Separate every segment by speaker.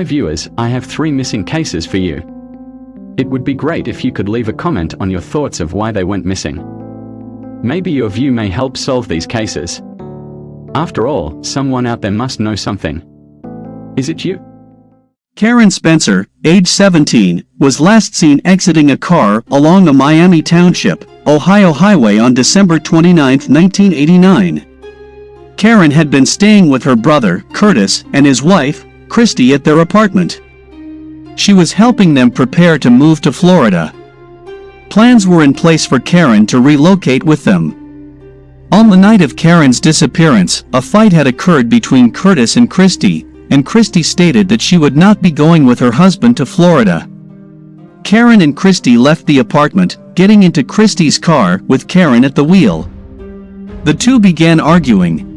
Speaker 1: Hi viewers, I have 3 missing cases for you. It would be great if you could leave a comment on your thoughts of why they went missing. Maybe your view may help solve these cases. After all, someone out there must know something. Is it you?
Speaker 2: Karen Spencer, age 17, was last seen exiting a car along the Miami Township, Ohio highway on December 29, 1989. Karen had been staying with her brother, Curtis, and his wife, Christy, at their apartment. She was helping them prepare to move to Florida. Plans were in place for Karen to relocate with them. On the night of Karen's disappearance, a fight had occurred between Curtis and Christy stated that she would not be going with her husband to Florida. Karen and Christy left the apartment, getting into Christy's car with Karen at the wheel. The two began arguing.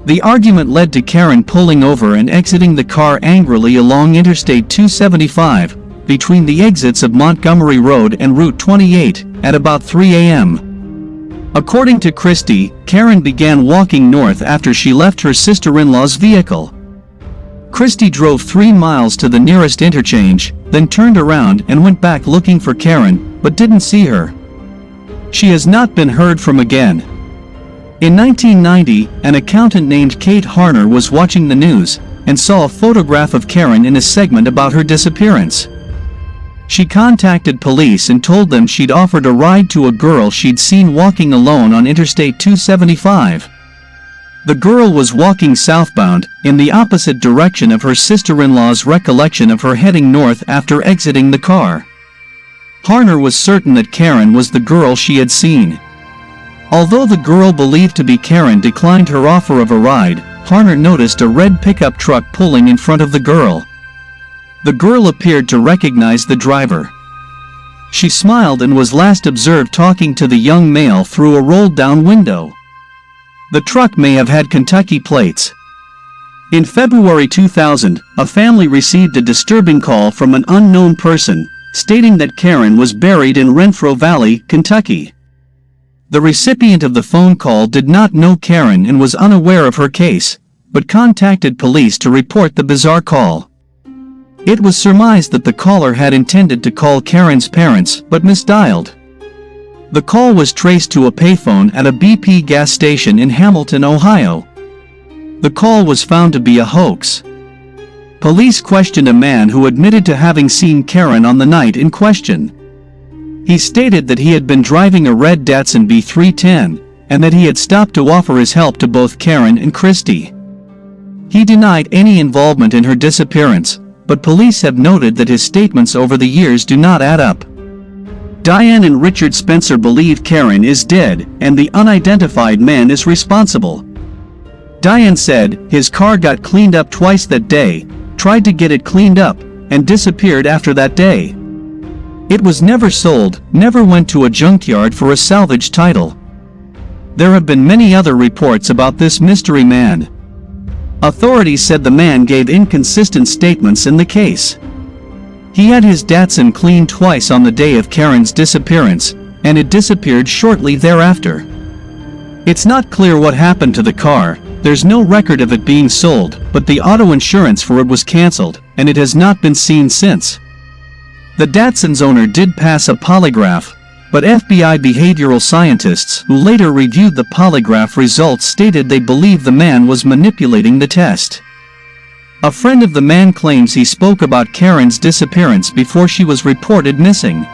Speaker 2: The argument led to Karen pulling over and exiting the car angrily along Interstate 275, between the exits of Montgomery Road and Route 28, at about 3 a.m. According to Christy, Karen began walking north after she left her sister-in-law's vehicle. Christy drove 3 miles to the nearest interchange, then turned around and went back looking for Karen, but didn't see her. She has not been heard from again. In 1990, an accountant named Kate Harner was watching the news and saw a photograph of Karen in a segment about her disappearance. She contacted police and told them she'd offered a ride to a girl she'd seen walking alone on Interstate 275. The girl was walking southbound, in the opposite direction of her sister-in-law's recollection of her heading north after exiting the car. Harner was certain that Karen was the girl she had seen. Although the girl believed to be Karen declined her offer of a ride, Harner noticed a red pickup truck pulling in front of the girl. The girl appeared to recognize the driver. She smiled and was last observed talking to the young male through a rolled-down window. The truck may have had Kentucky plates. In February 2000, a family received a disturbing call from an unknown person, stating that Karen was buried in Renfro Valley, Kentucky. The recipient of the phone call did not know Karen and was unaware of her case, but contacted police to report the bizarre call. It was surmised that the caller had intended to call Karen's parents, but misdialed. The call was traced to a payphone at a BP gas station in Hamilton, Ohio. The call was found to be a hoax. Police questioned a man who admitted to having seen Karen on the night in question. He stated that he had been driving a red Datsun B310, and that he had stopped to offer his help to both Karen and Christy. He denied any involvement in her disappearance, but police have noted that his statements over the years do not add up. Diane and Richard Spencer believe Karen is dead, and the unidentified man is responsible. Diane said his car got cleaned up twice that day, tried to get it cleaned up, and disappeared after that day. It was never sold, never went to a junkyard for a salvage title. There have been many other reports about this mystery man. Authorities said the man gave inconsistent statements in the case. He had his Datsun cleaned twice on the day of Karen's disappearance, and it disappeared shortly thereafter. It's not clear what happened to the car. There's no record of it being sold, but the auto insurance for it was canceled, and it has not been seen since. The Datsun's owner did pass a polygraph, but FBI behavioral scientists who later reviewed the polygraph results stated they believe the man was manipulating the test. A friend of the man claims he spoke about Karen's disappearance before she was reported missing.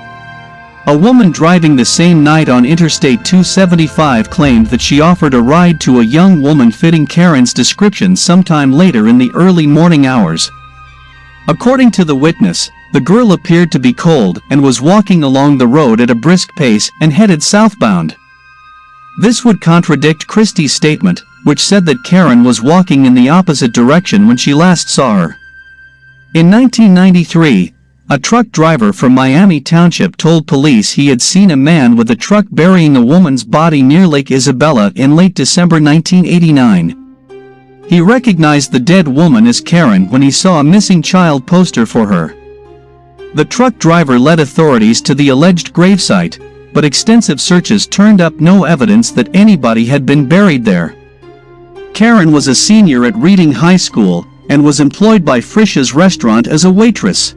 Speaker 2: A woman driving the same night on Interstate 275 claimed that she offered a ride to a young woman fitting Karen's description sometime later in the early morning hours. According to the witness, the girl appeared to be cold and was walking along the road at a brisk pace and headed southbound. This would contradict Christy's statement, which said that Karen was walking in the opposite direction when she last saw her. In 1993, a truck driver from Miami Township told police he had seen a man with a truck burying a woman's body near Lake Isabella in late December 1989. He recognized the dead woman as Karen when he saw a missing child poster for her. The truck driver led authorities to the alleged gravesite, but extensive searches turned up no evidence that anybody had been buried there. Karen was a senior at Reading High School, and was employed by Frisch's restaurant as a waitress.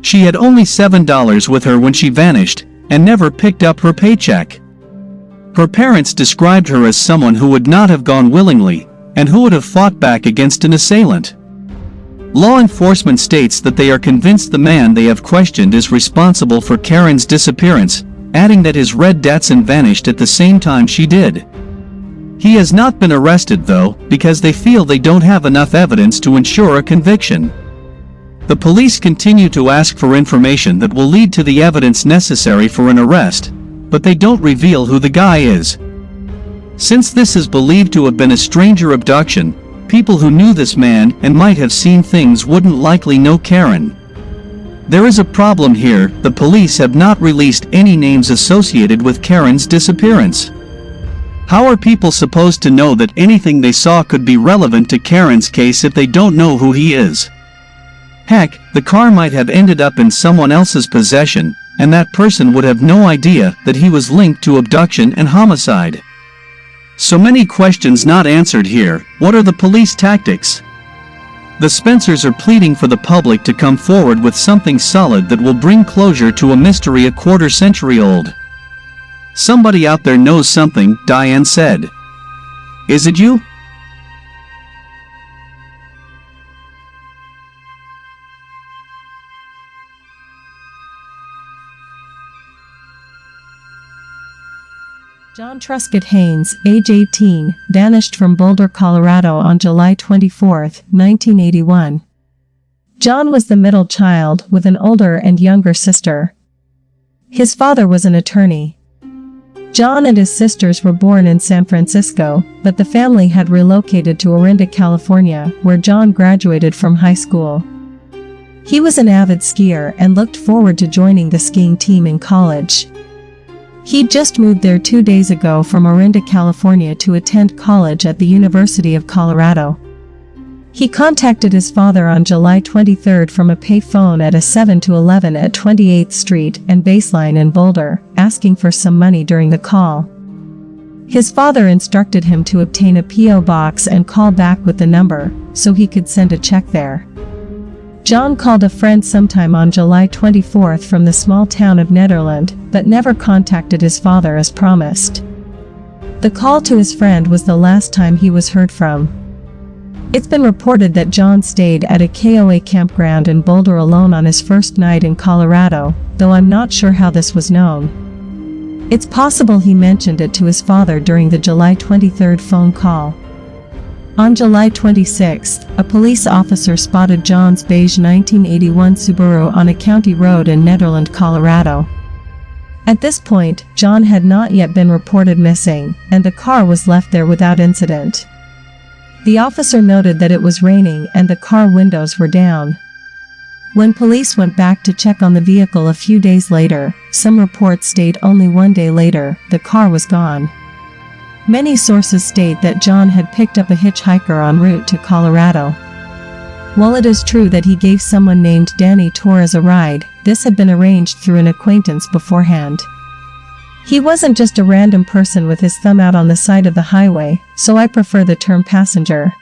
Speaker 2: She had only $7 with her when she vanished, and never picked up her paycheck. Her parents described her as someone who would not have gone willingly, and who would have fought back against an assailant. Law enforcement states that they are convinced the man they have questioned is responsible for Karen's disappearance, adding that his read Datsun vanished at the same time she did. He has not been arrested though, because they feel they don't have enough evidence to ensure a conviction. The police continue to ask for information that will lead to the evidence necessary for an arrest, but they don't reveal who the guy is. Since this is believed to have been a stranger abduction, people who knew this man and might have seen things wouldn't likely know Karen. There is a problem here. The police have not released any names associated with Karen's disappearance. How are people supposed to know that anything they saw could be relevant to Karen's case if they don't know who he is? Heck, the car might have ended up in someone else's possession, and that person would have no idea that he was linked to abduction and homicide. So many questions not answered here. What are the police tactics? The Spencers are pleading for the public to come forward with something solid that will bring closure to a mystery a quarter century old. Somebody out there knows something, Diane said. Is it you?
Speaker 3: Jon Haynes, age 18, vanished from Boulder, Colorado on July 24, 1981. Jon was the middle child with an older and younger sister. His father was an attorney. Jon and his sisters were born in San Francisco, but the family had relocated to Orinda, California, where Jon graduated from high school. He was an avid skier and looked forward to joining the skiing team in college. He'd just moved there 2 days ago from Orinda, California to attend college at the University of Colorado. He contacted his father on July 23 from a pay phone at a 7-Eleven at 28th Street and Baseline in Boulder, asking for some money during the call. His father instructed him to obtain a P.O. box and call back with the number, so he could send a check there. Jon called a friend sometime on July 24 from the small town of Nederland, but never contacted his father as promised. The call to his friend was the last time he was heard from. It's been reported that Jon stayed at a KOA campground in Boulder alone on his first night in Colorado, though I'm not sure how this was known. It's possible he mentioned it to his father during the July 23 phone call. On July 26, a police officer spotted Jon's beige 1981 Subaru on a county road in Nederland, Colorado. At this point, Jon had not yet been reported missing, and the car was left there without incident. The officer noted that it was raining and the car windows were down. When police went back to check on the vehicle a few days later, some reports state only 1 day later, the car was gone. Many sources state that Jon had picked up a hitchhiker en route to Colorado. While it is true that he gave someone named Danny Torres a ride, this had been arranged through an acquaintance beforehand. He wasn't just a random person with his thumb out on the side of the highway, so I prefer the term passenger.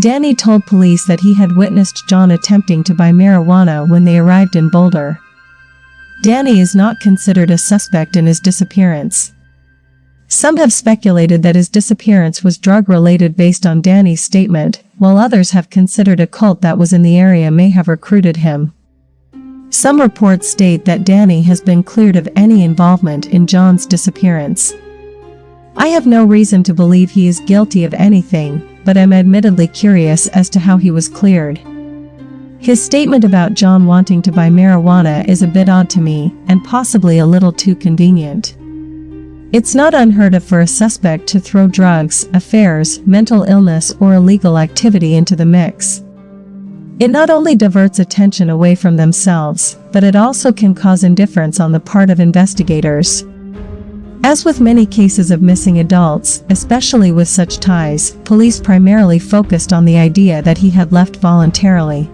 Speaker 3: Danny told police that he had witnessed Jon attempting to buy marijuana when they arrived in Boulder. Danny is not considered a suspect in his disappearance. Some have speculated that his disappearance was drug-related based on Danny's statement, while others have considered a cult that was in the area may have recruited him. Some reports state that Danny has been cleared of any involvement in Jon's disappearance. I have no reason to believe he is guilty of anything, but I'm admittedly curious as to how he was cleared. His statement about Jon wanting to buy marijuana is a bit odd to me, and possibly a little too convenient. It's not unheard of for a suspect to throw drugs, affairs, mental illness, or illegal activity into the mix. It not only diverts attention away from themselves, but it also can cause indifference on the part of investigators. As with many cases of missing adults, especially with such ties, police primarily focused on the idea that he had left voluntarily.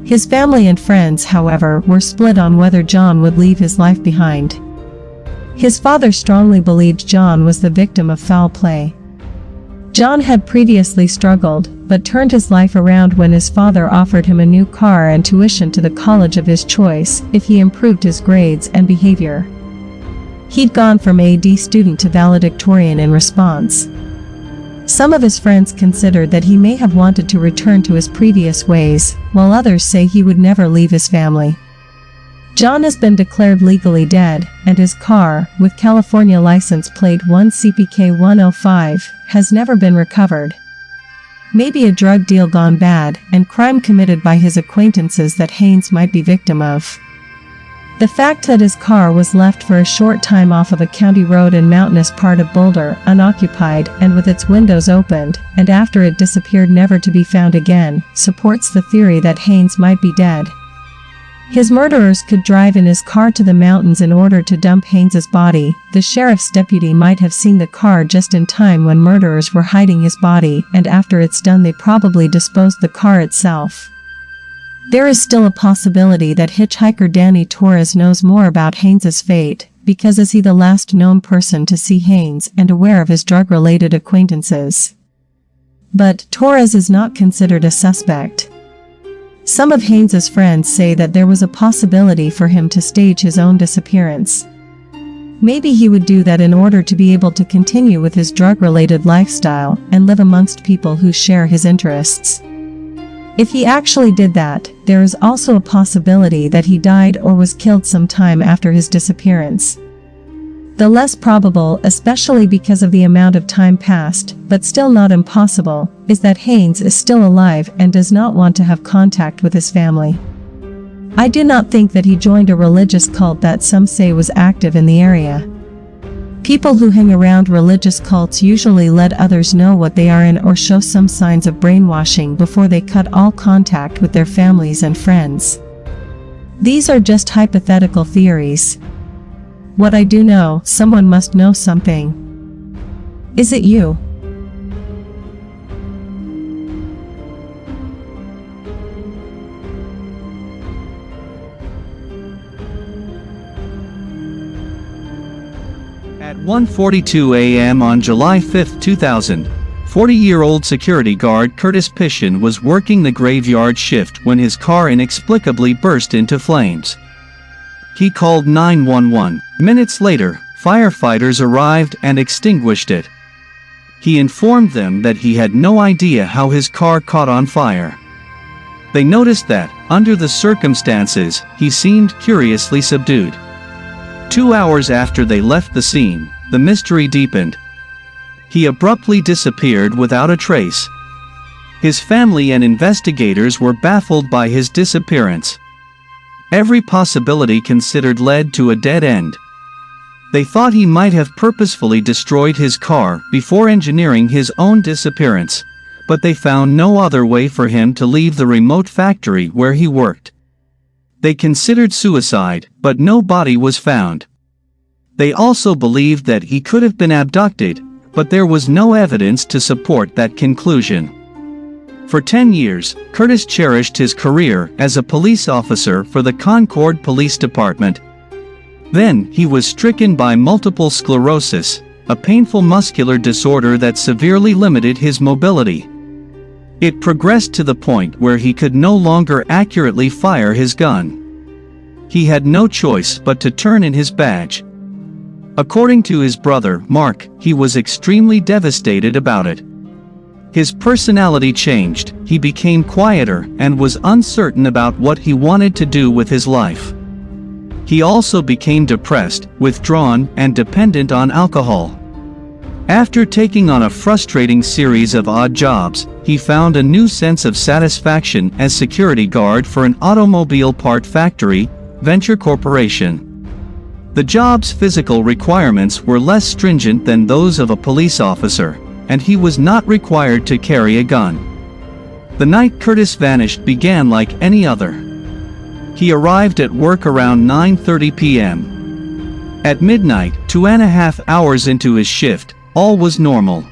Speaker 3: His family and friends, however, were split on whether Jon would leave his life behind. His father strongly believed Jon was the victim of foul play. Jon had previously struggled, but turned his life around when his father offered him a new car and tuition to the college of his choice if he improved his grades and behavior. He'd gone from a D student to valedictorian in response. Some of his friends considered that he may have wanted to return to his previous ways, while others say he would never leave his family. Jon has been declared legally dead, and his car, with California license plate 1CPK105, has never been recovered. Maybe a drug deal gone bad, and crime committed by his acquaintances that Haynes might be victim of. The fact that his car was left for a short time off of a county road in mountainous part of Boulder, unoccupied and with its windows opened, and after it disappeared never to be found again, supports the theory that Haynes might be dead. His murderers could drive in his car to the mountains in order to dump Haynes's body. The sheriff's deputy might have seen the car just in time when murderers were hiding his body, and after it's done they probably disposed the car itself. There is still a possibility that hitchhiker Danny Torres knows more about Haynes's fate, because is he the last known person to see Haynes and aware of his drug-related acquaintances? But Torres is not considered a suspect. Some of Haynes's friends say that there was a possibility for him to stage his own disappearance. Maybe he would do that in order to be able to continue with his drug-related lifestyle and live amongst people who share his interests. If he actually did that, there is also a possibility that he died or was killed sometime after his disappearance. The less probable, especially because of the amount of time passed, but still not impossible, is that Haynes is still alive and does not want to have contact with his family. I do not think that he joined a religious cult that some say was active in the area. People who hang around religious cults usually let others know what they are in or show some signs of brainwashing before they cut all contact with their families and friends. These are just hypothetical theories. What I do know, someone must know something. Is it you?
Speaker 2: At 1:42 a.m. on July 5, 2000, 40-year-old security guard Curtis Piston was working the graveyard shift when his car inexplicably burst into flames. He called 911. Minutes later, firefighters arrived and extinguished it. He informed them that he had no idea how his car caught on fire. They noticed that, under the circumstances, he seemed curiously subdued. 2 hours after they left the scene, the mystery deepened. He abruptly disappeared without a trace. His family and investigators were baffled by his disappearance. Every possibility considered led to a dead end. They thought he might have purposefully destroyed his car before engineering his own disappearance, but they found no other way for him to leave the remote factory where he worked. They considered suicide, but no body was found. They also believed that he could have been abducted, but there was no evidence to support that conclusion. For 10 years, Curtis cherished his career as a police officer for the Concord Police Department. Then, he was stricken by multiple sclerosis, a painful muscular disorder that severely limited his mobility. It progressed to the point where he could no longer accurately fire his gun. He had no choice but to turn in his badge. According to his brother, Mark, he was extremely devastated about it. His personality changed, he became quieter and was uncertain about what he wanted to do with his life. He also became depressed, withdrawn, and dependent on alcohol. After taking on a frustrating series of odd jobs, he found a new sense of satisfaction as security guard for an automobile part factory, Venture Corporation. The job's physical requirements were less stringent than those of a police officer, and he was not required to carry a gun. The night Curtis vanished began like any other. He arrived at work around 9:30 p.m. At midnight, 2.5 hours into his shift, all was normal.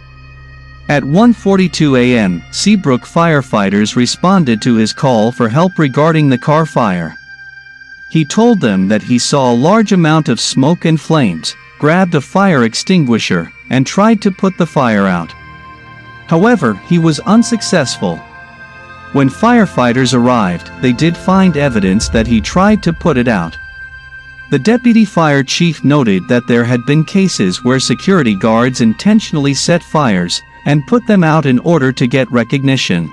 Speaker 2: At 1:42 a.m., Seabrook firefighters responded to his call for help regarding the car fire. He told them that he saw a large amount of smoke and flames, grabbed a fire extinguisher, and tried to put the fire out. However, he was unsuccessful. When firefighters arrived, they did find evidence that he tried to put it out. The deputy fire chief noted that there had been cases where security guards intentionally set fires and put them out in order to get recognition.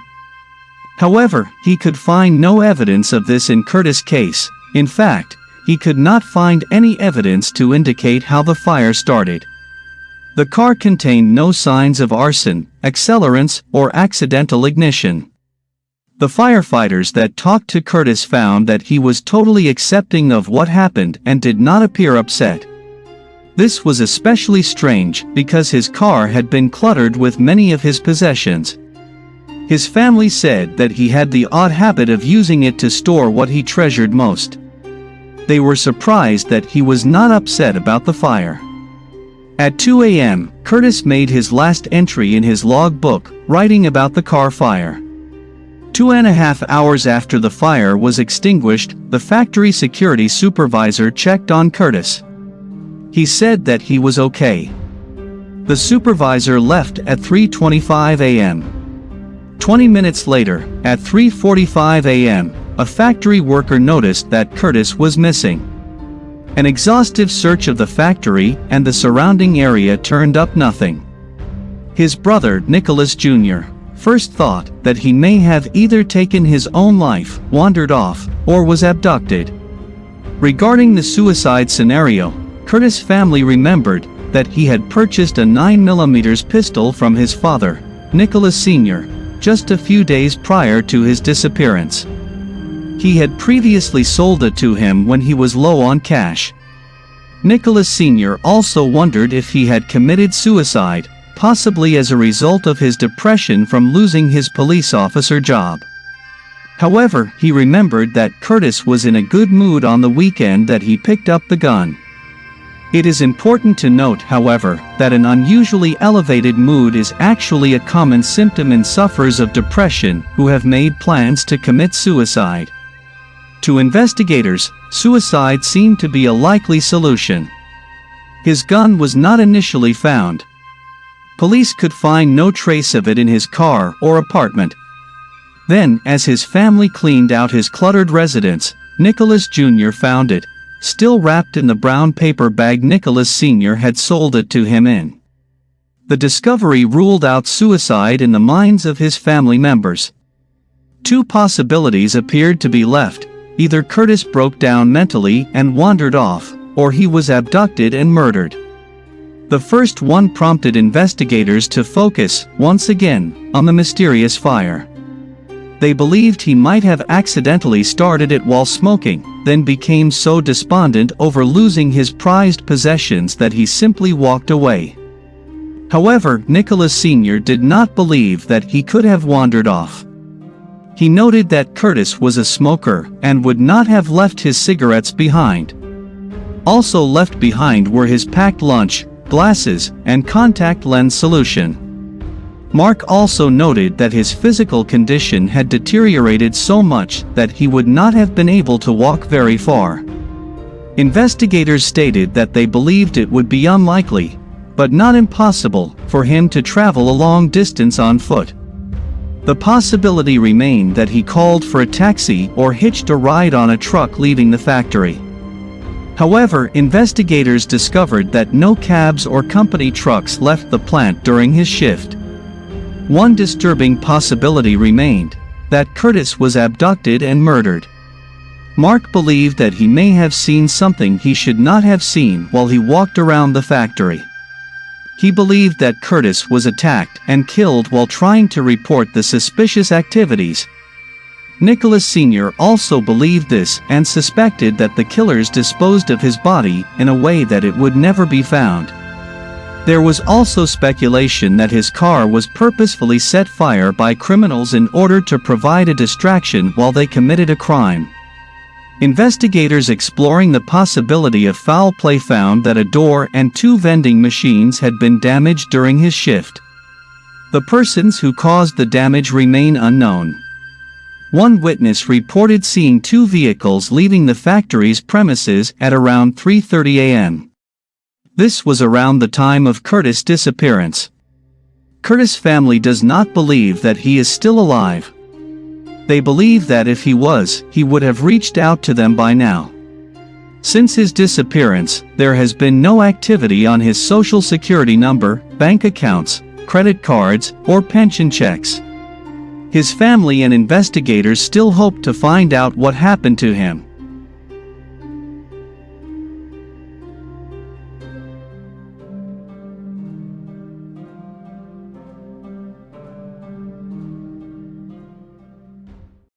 Speaker 2: However, he could find no evidence of this in Curtis' case. In fact, he could not find any evidence to indicate how the fire started. The car contained no signs of arson, accelerants, or accidental ignition. The firefighters that talked to Curtis found that he was totally accepting of what happened and did not appear upset. This was especially strange because his car had been cluttered with many of his possessions. His family said that he had the odd habit of using it to store what he treasured most. They were surprised that he was not upset about the fire. At 2 a.m., Curtis made his last entry in his log book, writing about the car fire. 2.5 hours after the fire was extinguished, the factory security supervisor checked on Curtis. He said that he was okay. The supervisor left at 3:25 a.m. 20 minutes later, at 3:45 a.m., a factory worker noticed that Curtis was missing. An exhaustive search of the factory and the surrounding area turned up nothing. His brother, Nicholas Jr., first thought that he may have either taken his own life, wandered off, or was abducted. Regarding the suicide scenario, Curtis' family remembered that he had purchased a 9mm pistol from his father, Nicholas Sr., just a few days prior to his disappearance. He had previously sold it to him when he was low on cash. Nicholas Sr. also wondered if he had committed suicide, possibly as a result of his depression from losing his police officer job. However, he remembered that Curtis was in a good mood on the weekend that he picked up the gun. It is important to note, however, that an unusually elevated mood is actually a common symptom in sufferers of depression who have made plans to commit suicide. To investigators, suicide seemed to be a likely solution. His gun was not initially found. Police could find no trace of it in his car or apartment. Then, as his family cleaned out his cluttered residence, Nicholas Jr. found it, still wrapped in the brown paper bag Nicholas Sr. had sold it to him in. The discovery ruled out suicide in the minds of his family members. Two possibilities appeared to be left: either Curtis broke down mentally and wandered off, or he was abducted and murdered. The first one prompted investigators to focus, once again, on the mysterious fire. They believed he might have accidentally started it while smoking, then became so despondent over losing his prized possessions that he simply walked away. However, Nicholas Sr. did not believe that he could have wandered off. He noted that Curtis was a smoker and would not have left his cigarettes behind. Also left behind were his packed lunch, glasses, and contact lens solution. Mark also noted that his physical condition had deteriorated so much that he would not have been able to walk very far. Investigators stated that they believed it would be unlikely, but not impossible, for him to travel a long distance on foot. The possibility remained that he called for a taxi or hitched a ride on a truck leaving the factory. However, investigators discovered that no cabs or company trucks left the plant during his shift. One disturbing possibility remained: that Curtis was abducted and murdered. Mark believed that he may have seen something he should not have seen while he walked around the factory. He believed that Curtis was attacked and killed while trying to report the suspicious activities. Nicholas Sr. also believed this and suspected that the killers disposed of his body in a way that it would never be found. There was also speculation that his car was purposefully set fire by criminals in order to provide a distraction while they committed a crime. Investigators exploring the possibility of foul play found that a door and two vending machines had been damaged during his shift. The persons who caused the damage remain unknown. One witness reported seeing two vehicles leaving the factory's premises at around 3:30 a.m. This was around the time of Curtis' disappearance. Curtis' family does not believe that he is still alive. They believe that if he was, he would have reached out to them by now. Since his disappearance, there has been no activity on his social security number, bank accounts, credit cards, or pension checks. His family and investigators still hope to find out what happened to him.